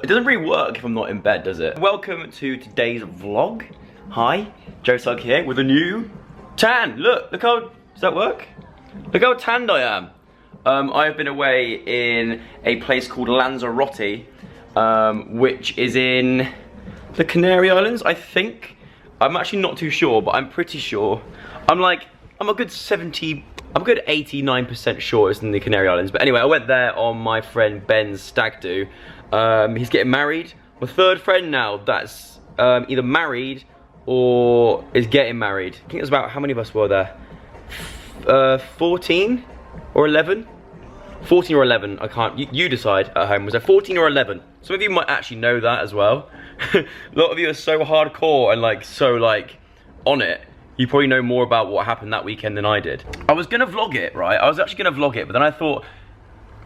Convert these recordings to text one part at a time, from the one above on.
It doesn't really work if I'm not in bed, does it? Welcome to today's vlog. Hi, Joe Sugg here with a new tan. Look how, does that work? Look how tanned I am. I've been away in a place called Lanzarote, which is in the Canary Islands, I think. I'm actually not too sure, but I'm pretty sure. I'm a good 89% sure it's in the Canary Islands. But anyway, I went there on my friend Ben's stag do. He's getting married. My third friend now that's either married or is getting married. I think it was about, how many of us were there? 14 or 11? 14 or 11, I can't, you decide at home. Was there 14 or 11? Some of you might actually know that as well. A lot of you are so hardcore and so on it. You probably know more about what happened that weekend than I did. I was gonna vlog it, right? I was actually gonna vlog it, but then I thought,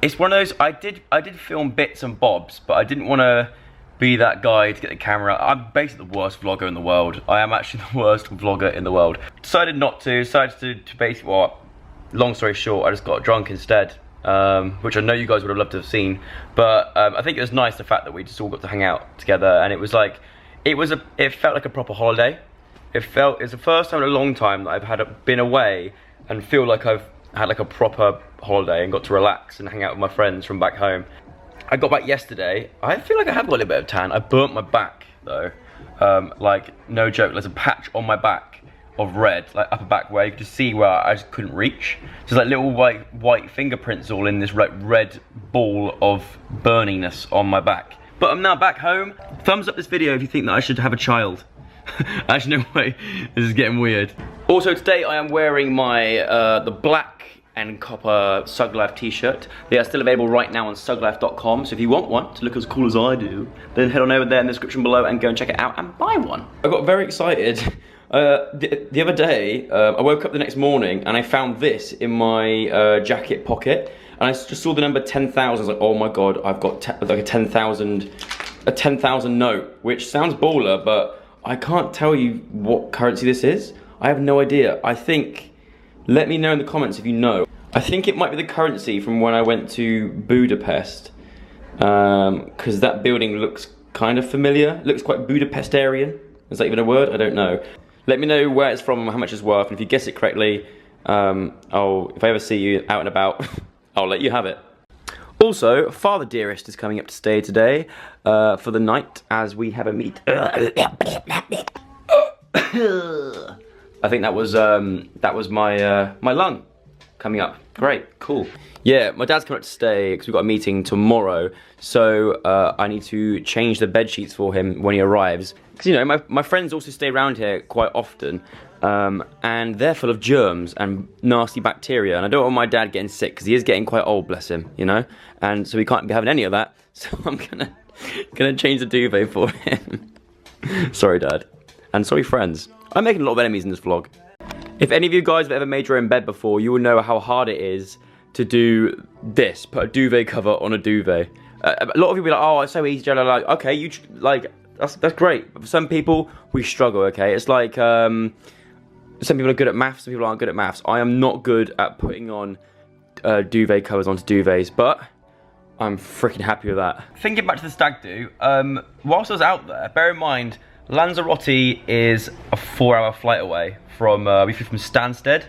it's one of those, I did film bits and bobs, but I didn't wanna be that guy to get the camera. I'm basically the worst vlogger in the world. I am actually the worst vlogger in the world. Decided to basically, well, long story short, I just got drunk instead. Which I know you guys would have loved to have seen, but I think it was nice the fact that we just all got to hang out together, and it was it felt like a proper holiday. It's the first time in a long time that I've been away and feel like I've had a proper holiday and got to relax and hang out with my friends from back home. I got back yesterday. I feel like I have got a little bit of tan. I burnt my back though, no joke. There's a patch on my back of red, upper back, where you could just see where I just couldn't reach. Just little white fingerprints all in this red ball of burniness on my back. But I'm now back home. Thumbs up this video if you think that I should have a child. Actually, no way. This is getting weird. Also, today I am wearing my the black and copper Sugg Life t-shirt. They are still available right now on suglife.com. So if you want one to look as cool as I do, then head on over there in the description below and go and check it out and buy one. I got very excited. The other day, I woke up the next morning and I found this in my jacket pocket, and I just saw the number 10,000. I was like, oh my god, I've got a 10,000 note, which sounds baller, but I can't tell you what currency this is. I have no idea. I think, let me know in the comments if you know. I think it might be the currency from when I went to Budapest, because that building looks kind of familiar. It looks quite Budapestarian. Is that even a word? I don't know. Let me know where it's from and how much it's worth, and if you guess it correctly, if I ever see you out and about, I'll let you have it. Also, Father Dearest is coming up to stay today for the night as we have a meet. I think that was my my lung coming up. Great, cool. Yeah, my dad's coming up to stay because we've got a meeting tomorrow, so I need to change the bed sheets for him when he arrives. Because, you know, my friends also stay around here quite often, and they're full of germs and nasty bacteria, and I don't want my dad getting sick because he is getting quite old, bless him, you know, and so we can't be having any of that. So I'm gonna change the duvet for him. Sorry, Dad, and sorry, friends. I'm making a lot of enemies in this vlog. If any of you guys have ever made your own bed before, you will know how hard it is to do this, put a duvet cover on a duvet. A lot of people are like, oh, it's so easy, Joe. Like, okay, that's great. But for some people, we struggle, okay? It's like, some people are good at maths, some people aren't good at maths. I am not good at putting on duvet covers onto duvets, but I'm freaking happy with that. Thinking back to the stag do, whilst I was out there, bear in mind, Lanzarote is a 4-hour flight away from, we flew from Stansted.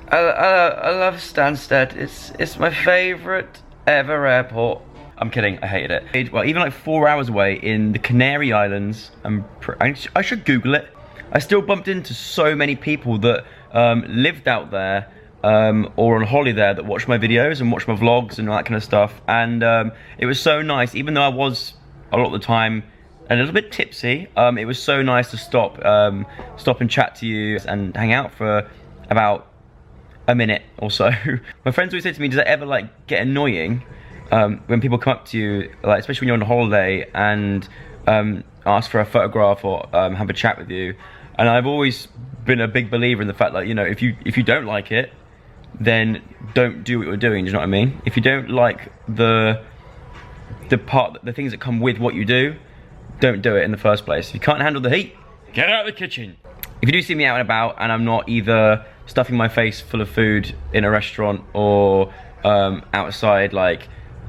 I love Stansted. It's my favourite ever airport. I'm kidding, I hated it. Well, even 4 hours away in the Canary Islands, I should Google it. I still bumped into so many people that lived out there or on holiday there that watched my videos and watched my vlogs and all that kind of stuff. And it was so nice, even though I was a lot of the time a little bit tipsy. It was so nice to stop and chat to you and hang out for about a minute or so. My friends always say to me, does it ever get annoying when people come up to you, especially when you're on holiday, and ask for a photograph or have a chat with you? And I've always been a big believer in the fact that, you know, if you don't like it, then don't do what you're doing. Do you know what I mean? If you don't like the things that come with what you do, don't do it in the first place. If you can't handle the heat, get out of the kitchen. If you do see me out and about and I'm not either stuffing my face full of food in a restaurant or outside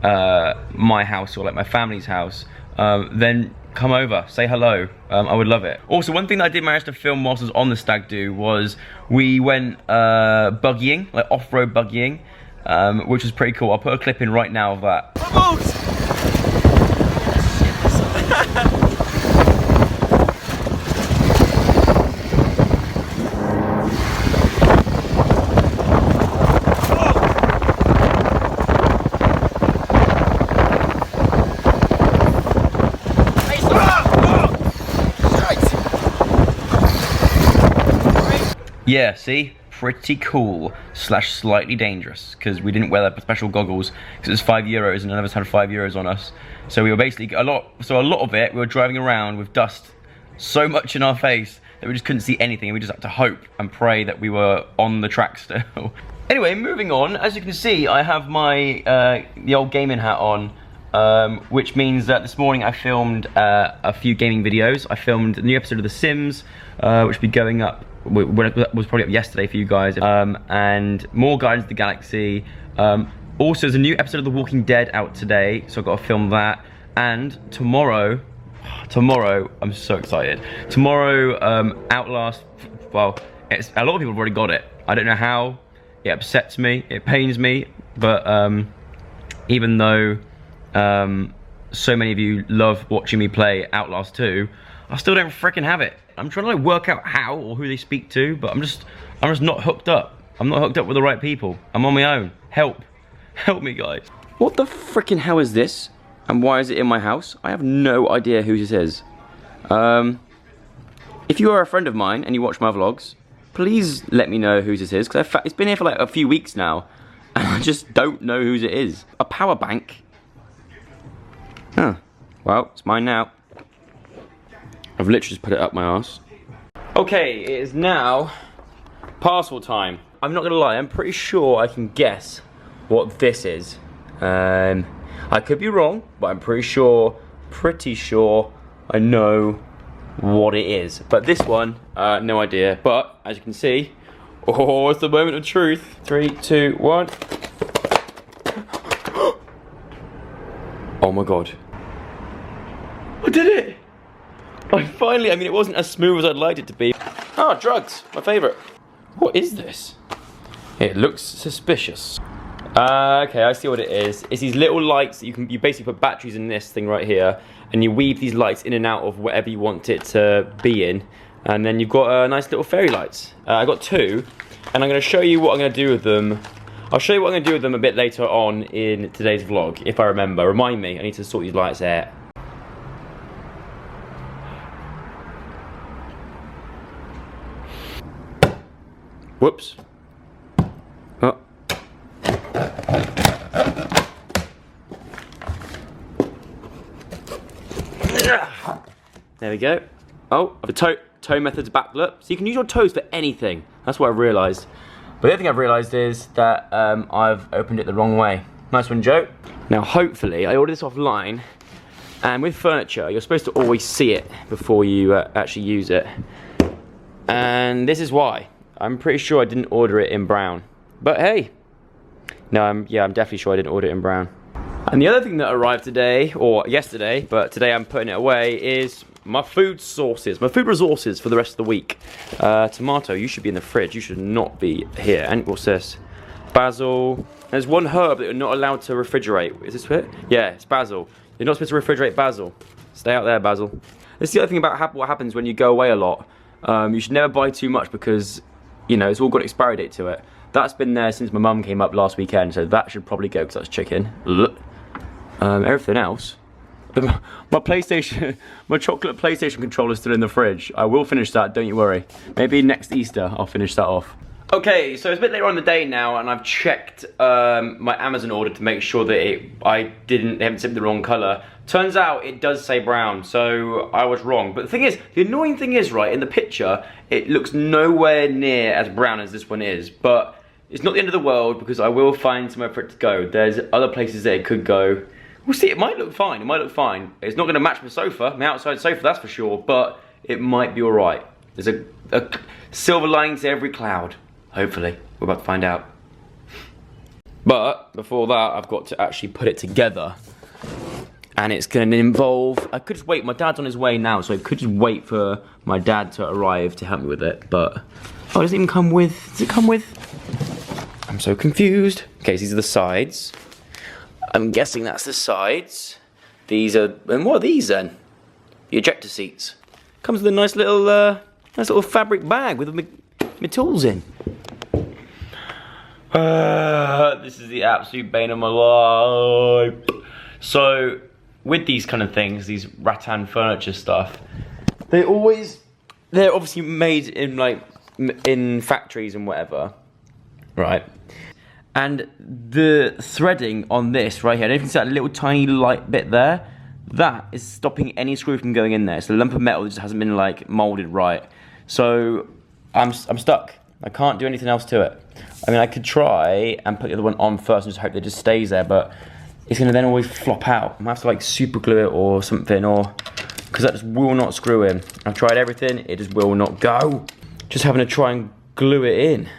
my house or like my family's house, then come over, say hello. I would love it. Also, one thing that I did manage to film whilst I was on the stag do was we went buggying, like off-road buggying, which was pretty cool. I'll put a clip in right now of that. Yeah, see? Pretty cool / slightly dangerous, because we didn't wear the special goggles because it was €5 and none of us had €5 on us. So we were basically a lot of it we were driving around with dust so much in our face that we just couldn't see anything, and we just had to hope and pray that we were on the track still. Anyway, moving on, as you can see, I have my the old gaming hat on, which means that this morning I filmed a few gaming videos. I filmed a new episode of The Sims, which will be going up, it was probably up yesterday for you guys, and more Guardians of the Galaxy. Also, there's a new episode of The Walking Dead out today, so I've got to film that. And tomorrow, I'm so excited. Tomorrow, Outlast, well, a lot of people have already got it. I don't know how. It upsets me, it pains me, but even though so many of you love watching me play Outlast 2, I still don't freaking have it. I'm trying to like work out how or who they speak to, but I'm just not hooked up. I'm not hooked up with the right people. I'm on my own. Help me, guys. What the freaking hell is this? And why is it in my house? I have no idea who this is. If you are a friend of mine and you watch my vlogs, please let me know whose this is, because it's been here for like a few weeks now, and I just don't know whose it is. A power bank. Huh. Well, it's mine now. I've literally just put it up my arse. Okay, it is now parcel time. I'm not gonna lie, I'm pretty sure I can guess what this is. I could be wrong, but I'm pretty sure I know what it is. But this one, no idea. But as you can see, oh, it's the moment of truth. 3, 2, 1. Oh my god. I did it! I finally, I mean, it wasn't as smooth as I'd liked it to be. Oh, drugs, my favourite. What is this? It looks suspicious. Okay, I see what it is. It's these little lights that you basically put batteries in this thing right here, and you weave these lights in and out of whatever you want it to be in, and then you've got nice little fairy lights. I got 2, and I'm going to show you what I'm going to do with them. I'll show you what I'm going to do with them a bit later on in today's vlog, if I remember. Remind me, I need to sort these lights out. Whoops. Oh. There we go. Oh, the toe method's backlit. So you can use your toes for anything. That's what I've realised. But the other thing I've realised is that I've opened it the wrong way. Nice one, Joe. Now, hopefully, I ordered this offline. And with furniture, you're supposed to always see it before you actually use it. And this is why. I'm pretty sure I didn't order it in brown. But hey. No, I'm definitely sure I didn't order it in brown. And the other thing that arrived today, or yesterday, but today I'm putting it away, is my food sources, my food resources for the rest of the week. Tomato, you should be in the fridge, you should not be here. And what's this? Basil. There's one herb that you're not allowed to refrigerate. Is this it? Yeah, it's basil. You're not supposed to refrigerate basil. Stay out there, basil. This is the other thing about what happens when you go away a lot. You should never buy too much because, you know, it's all got an expiry date to it. That's been there since my mum came up last weekend, so that should probably go because that's chicken. Everything else. My PlayStation, my chocolate PlayStation controller is still in the fridge. I will finish that, don't you worry. Maybe next Easter I'll finish that off. Okay, so it's a bit later on in the day now, and I've checked my Amazon order to make sure that they haven't sent me the wrong colour. Turns out it does say brown, so I was wrong. But the thing is, the annoying thing is, right, in the picture, it looks nowhere near as brown as this one is. But it's not the end of the world because I will find somewhere for it to go. There's other places that it could go. We'll see, it might look fine, it might look fine. It's not gonna match my sofa, my outside sofa, that's for sure, but it might be all right. There's a silver lining to every cloud, hopefully. We're about to find out. But before that, I've got to actually put it together. And it's going to involve, I could just wait, my dad's on his way now, so I could just wait for my dad to arrive to help me with it, but, oh, it doesn't even come with, does it come with? I'm so confused. Okay, so these are the sides. I'm guessing that's the sides. These are, and what are these then? The ejector seats. Comes with a nice little fabric bag with my tools in. This is the absolute bane of my life. So, with these kind of things, these rattan furniture stuff, they're obviously made in like, in factories and whatever, right? And the threading on this right here, I don't know if you see that little tiny light bit there, that is stopping any screw from going in there. It's a lump of metal that just hasn't been like molded right. So I'm stuck. I can't do anything else to it. I mean, I could try and put the other one on first and just hope that it just stays there, but it's gonna then always flop out. I might have to like super glue it or something, or because that just will not screw in. I've tried everything, it just will not go. Just having to try and glue it in.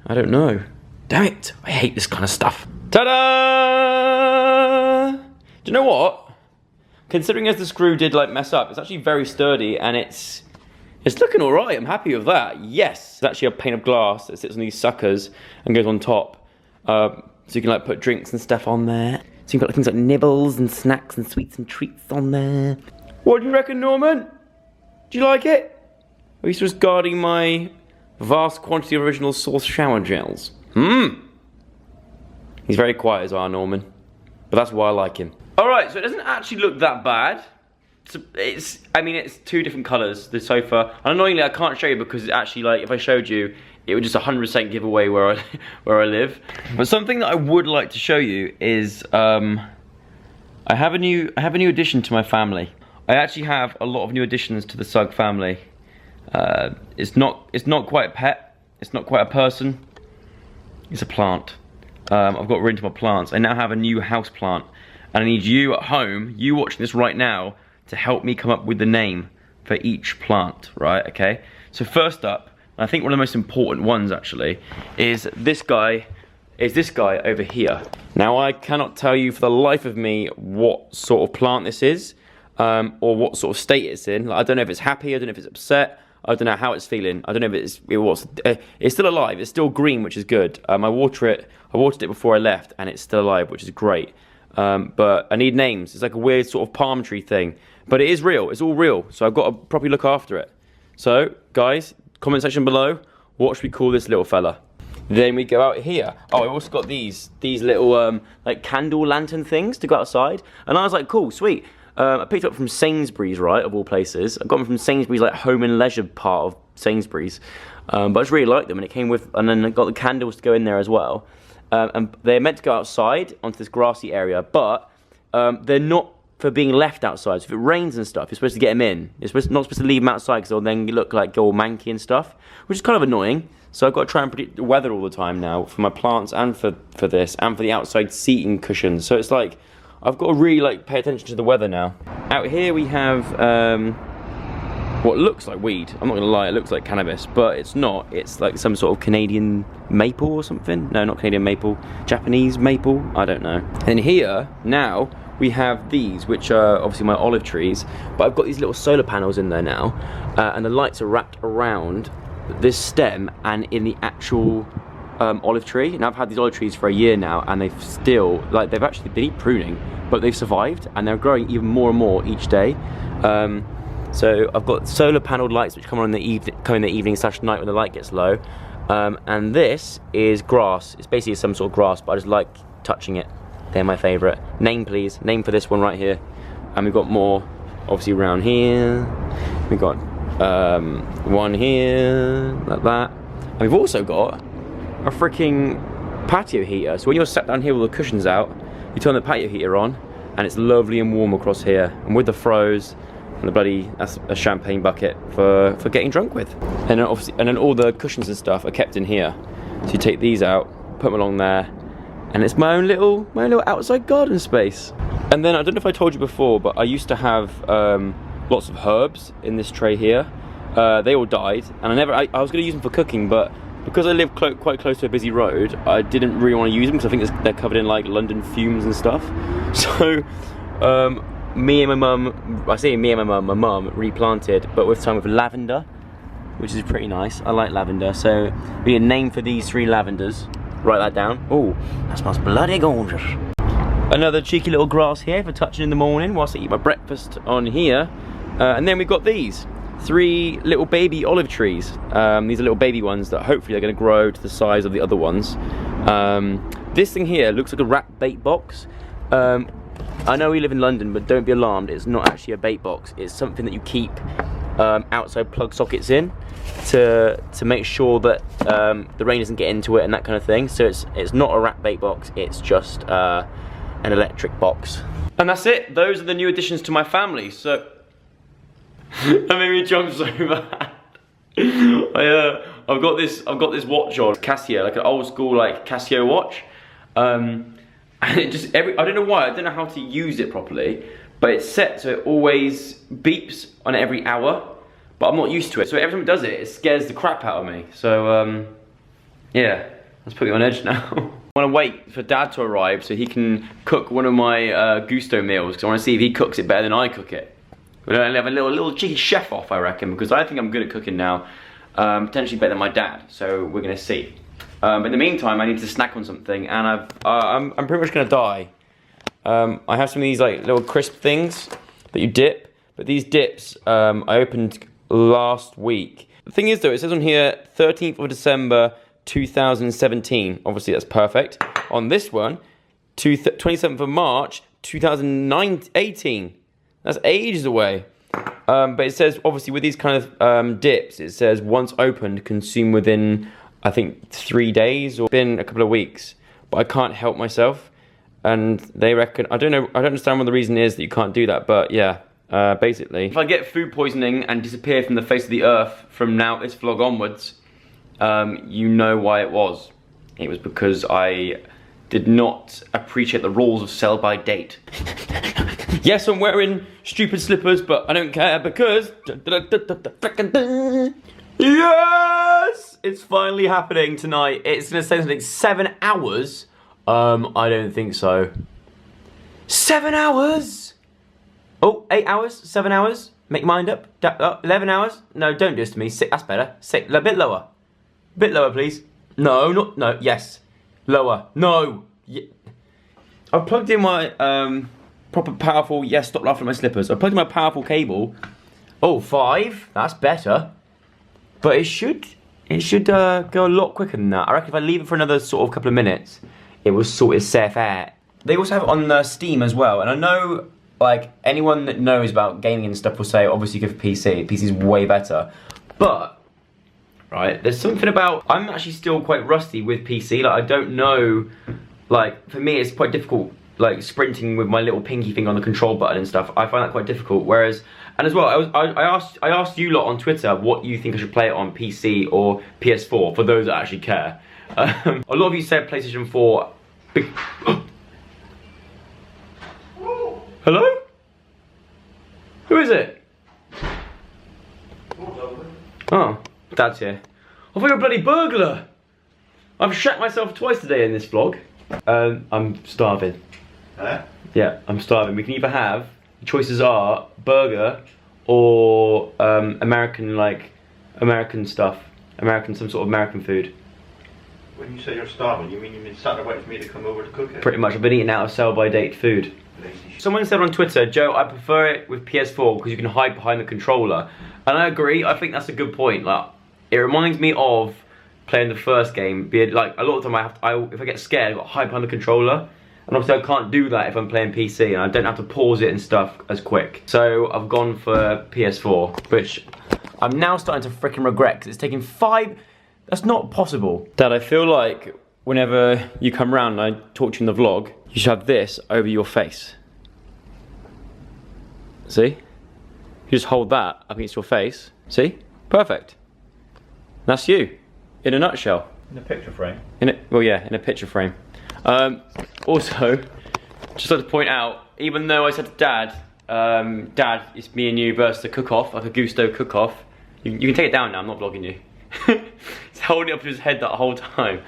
I don't know. Damn it, I hate this kind of stuff. Ta-da! Do you know what? Considering as the screw did like mess up, it's actually very sturdy and it's looking all right. I'm happy with that. Yes, it's actually a pane of glass that sits on these suckers and goes on top. So you can like put drinks and stuff on there. So you can put like, things like nibbles and snacks and sweets and treats on there. What do you reckon, Norman? Do you like it? Or are you just guarding my vast quantity of original source shower gels? He's very quiet as our Norman, but that's why I like him. Alright, so it doesn't actually look that bad. I mean, it's two different colours, the sofa. And annoyingly, I can't show you because it's actually like, if I showed you, it would just 100% give away where I live. But something that I would like to show you is, I have a new addition to my family. I actually have a lot of new additions to the Stagg family. It's not quite a pet. It's not quite a person. It's a plant. I've got rid of my plants. I now have a new house plant. And I need you at home, you watching this right now, to help me come up with the name for each plant, right, okay? So first up, I think one of the most important ones actually, is this guy over here. Now I cannot tell you for the life of me what sort of plant this is, or what sort of state it's in. Like, I don't know if it's happy, I don't know if it's upset, I don't know how it's feeling. I don't know if it's still alive, it's still green, which is good. I watered it before I left, and it's still alive, which is great. But I need names. It's like a weird sort of palm tree thing. But it is real, it's all real, so I've got to properly look after it. So, guys, comment section below, what should we call this little fella? Then we go out here. Oh, I also got these little like candle lantern things to go outside. And I was like, cool, sweet. I picked it up from Sainsbury's, right, of all places. I got them from Sainsbury's, like home and leisure part of Sainsbury's. But I just really liked them, and it came with, and then I got the candles to go in there as well. And they're meant to go outside onto this grassy area, but they're not for being left outside. So if it rains and stuff, you're supposed to get them in. You're not supposed to leave them outside because they'll then look like all manky and stuff, which is kind of annoying. So I've got to try and predict the weather all the time now for my plants and for this and for the outside seating cushions. So it's like I've got to really like pay attention to the weather now. Out here we have what looks like weed. I'm not gonna lie, it looks like cannabis, but it's not. It's like some sort of Canadian maple or something. No, not Canadian maple, Japanese maple, I don't know. And here, now, we have these, which are obviously my olive trees, but I've got these little solar panels in there now, and the lights are wrapped around this stem and in the actual olive tree. And I've had these olive trees for a year now, and they've still, like, they've actually been pruning, but they've survived, and they're growing even more and more each day. So I've got solar panelled lights which come on in the evening / night when the light gets low, and this is grass. It's basically some sort of grass, but I just like touching it. They're my favourite. Name, please. Name for this one right here. And we've got more, obviously, around here. We've got one here, like that. And we've also got a freaking patio heater. So when you're sat down here with the cushions out, you turn the patio heater on, and it's lovely and warm across here. And with the froze, and that's a champagne bucket for getting drunk with. And then obviously, and then all the cushions and stuff are kept in here. So you take these out, put them along there, and it's my own little outside garden space. And then I don't know if I told you before, but I used to have lots of herbs in this tray here. They all died, and I was going to use them for cooking, but because I live quite close to a busy road, I didn't really want to use them because I think they're covered in like London fumes and stuff. So me and my mum, my mum replanted, but with lavender, which is pretty nice. I like lavender, so we need a name for these 3 lavenders. Write that down. Oh, that smells bloody gorgeous. Another cheeky little grass here for touching in the morning whilst I eat my breakfast on here. And then we've got these 3 little baby olive trees. These are little baby ones that hopefully are going to grow to the size of the other ones. This thing here looks like a rat bait box. I know we live in London, but don't be alarmed, it's not actually a bait box. It's something that you keep outside plug sockets in to make sure that the rain doesn't get into it and that kind of thing. So it's not a rat bait box, it's just an electric box. And that's it. Those are the new additions to my family. So that made me jump so bad. I've got this watch on, Casio, like an old school like Casio watch. And it just I don't know why, I don't know how to use it properly, but it's set so it always beeps on every hour, but I'm not used to it. So every time it does it, it scares the crap out of me. So yeah, that's putting me on edge now. I want to wait for Dad to arrive so he can cook one of my Gusto meals, because I want to see if he cooks it better than I cook it. We'll have a little cheeky chef off, I reckon, because I think I'm good at cooking now. Potentially better than my dad, so we're gonna see. But in the meantime, I need to snack on something, and I'm pretty much gonna die. I have some of these like little crisp things that you dip, but these dips I opened last week. The thing is though, it says on here 13th of December 2017. Obviously that's perfect. On this one, 27th of March 2018. That's ages away. But it says, obviously, with these kind of dips, it says once opened, consume within, I think, 3 days or been a couple of weeks. But I can't help myself, and they reckon, I don't know, I don't understand what the reason is that you can't do that, but yeah, basically. If I get food poisoning and disappear from the face of the earth from now this vlog onwards, you know why it was. It was because I did not appreciate the rules of sell by date. Yes, I'm wearing stupid slippers, but I don't care because... Yes! It's finally happening tonight. It's gonna say something, 7 hours? I don't think so. 7 hours? Oh, 8 hours? 7 hours? Make your mind up. 11 hours? No, don't do this to me. 6, that's better. 6, a bit lower. A bit lower, please. No, not, no, yes. Lower. No. I've plugged in my, proper powerful, yes, stop laughing at my slippers. I plugged in my powerful cable. Oh, 5, that's better. But it should go a lot quicker than that. I reckon if I leave it for another sort of couple of minutes, it will sort itself out. They also have it on Steam as well, and I know, like, anyone that knows about gaming and stuff will say, obviously go for PC. PC's way better. But, right, there's something about, I'm actually still quite rusty with PC. Like, I don't know, like, for me it's quite difficult, like sprinting with my little pinky thing on the control button and stuff. I find that quite difficult. Whereas, and as well, I asked you lot on Twitter what you think I should play it on, PC or PS4, for those that actually care. A lot of you said PlayStation 4. Hello? Who is it? Oh, Dad's here. I thought you were a bloody burglar. I've shat myself twice today in this vlog. I'm starving. Huh? Yeah, I'm starving. We can either have, the choices are burger or American stuff. Some sort of American food. When you say you're starving, you mean you've been sat there waiting for me to come over to cook it? Pretty much. I've been eating out of sell-by-date food. Someone said on Twitter, Joe, I prefer it with PS4 because you can hide behind the controller. And I agree, I think that's a good point. Like, it reminds me of playing the first game. Like, a lot of the time if I get scared, I've got to hide behind the controller. And obviously I can't do that if I'm playing PC, and I don't have to pause it and stuff as quick. So I've gone for PS4, which I'm now starting to freaking regret because it's taking 5... That's not possible. Dad, I feel like whenever you come round and I talk to you in the vlog, you should have this over your face. See? You just hold that up against your face. See? Perfect. That's you, in a nutshell. In a picture frame? Well, yeah, in a picture frame. Also, just like to point out, even though I said to Dad, Dad, it's me and you versus a cook-off, like a Gusto cook-off. You can take it down now, I'm not vlogging you. holding it up to his head that whole time.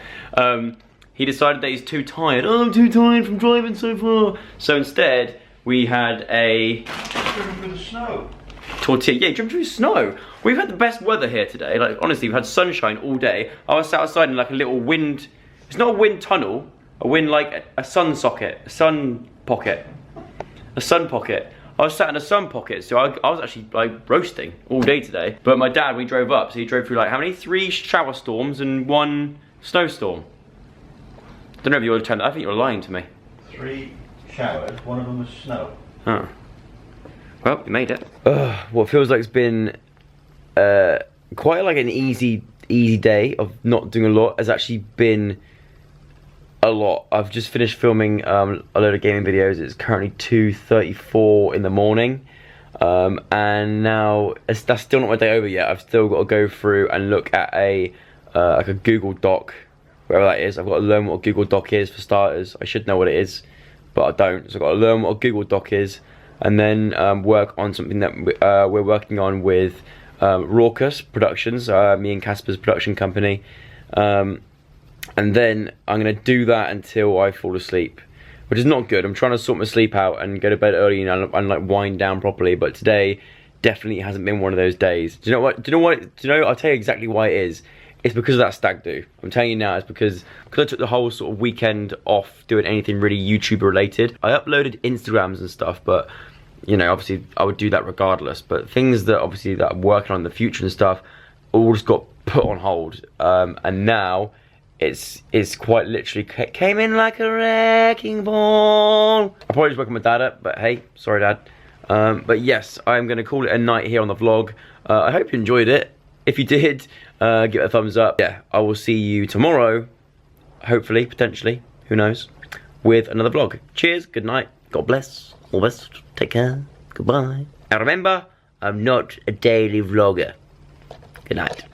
He decided that he's too tired. Oh, I'm too tired from driving so far. So instead, we had a Driven through the snow. tortilla. Yeah, driven through snow. We've had the best weather here today. Like, honestly, we've had sunshine all day. I was sat outside in like a little wind. It's not a wind tunnel. A wind like a sun socket. A sun pocket. A sun pocket. I was sat in a sun pocket, so I was actually like roasting all day today. But my dad, we drove up, so he drove through like how many? 3 shower storms and 1 snowstorm. I don't know if you were telling. I think you're lying to me. 3 showers, one of them was snow. Oh. Well, you made it. What feels like it's been quite like an easy day of not doing a lot has actually been a lot. I've just finished filming a load of gaming videos. It's currently 2:34 in the morning. And now that's still not my day over yet. I've still got to go through and look at like a Google Doc, whatever that is. I've got to learn what a Google Doc is for starters. I should know what it is, but I don't. So I've got to learn what a Google Doc is, and then work on something that we're working on with Raucous Productions, me and Casper's production company. And then I'm going to do that until I fall asleep, which is not good. I'm trying to sort my sleep out and go to bed early and like wind down properly, but today definitely hasn't been one of those days. Do you know what? I'll tell you exactly why it is. It's because of that stag do. I'm telling you now, it's because I took the whole sort of weekend off doing anything really YouTube related. I uploaded Instagrams and stuff, but you know, obviously I would do that regardless. But things that obviously that I'm working on in the future and stuff, all just got put on hold. And now it's quite literally came in like a wrecking ball. I probably just woke my dad up, but hey, sorry dad. But yes, I'm gonna call it a night here on the vlog. I hope you enjoyed it. If you did, give it a thumbs up. Yeah, I will see you tomorrow, hopefully, potentially, who knows, with another vlog. Cheers, good night, God bless, all the best, take care, goodbye. And remember, I'm not a daily vlogger. Good night.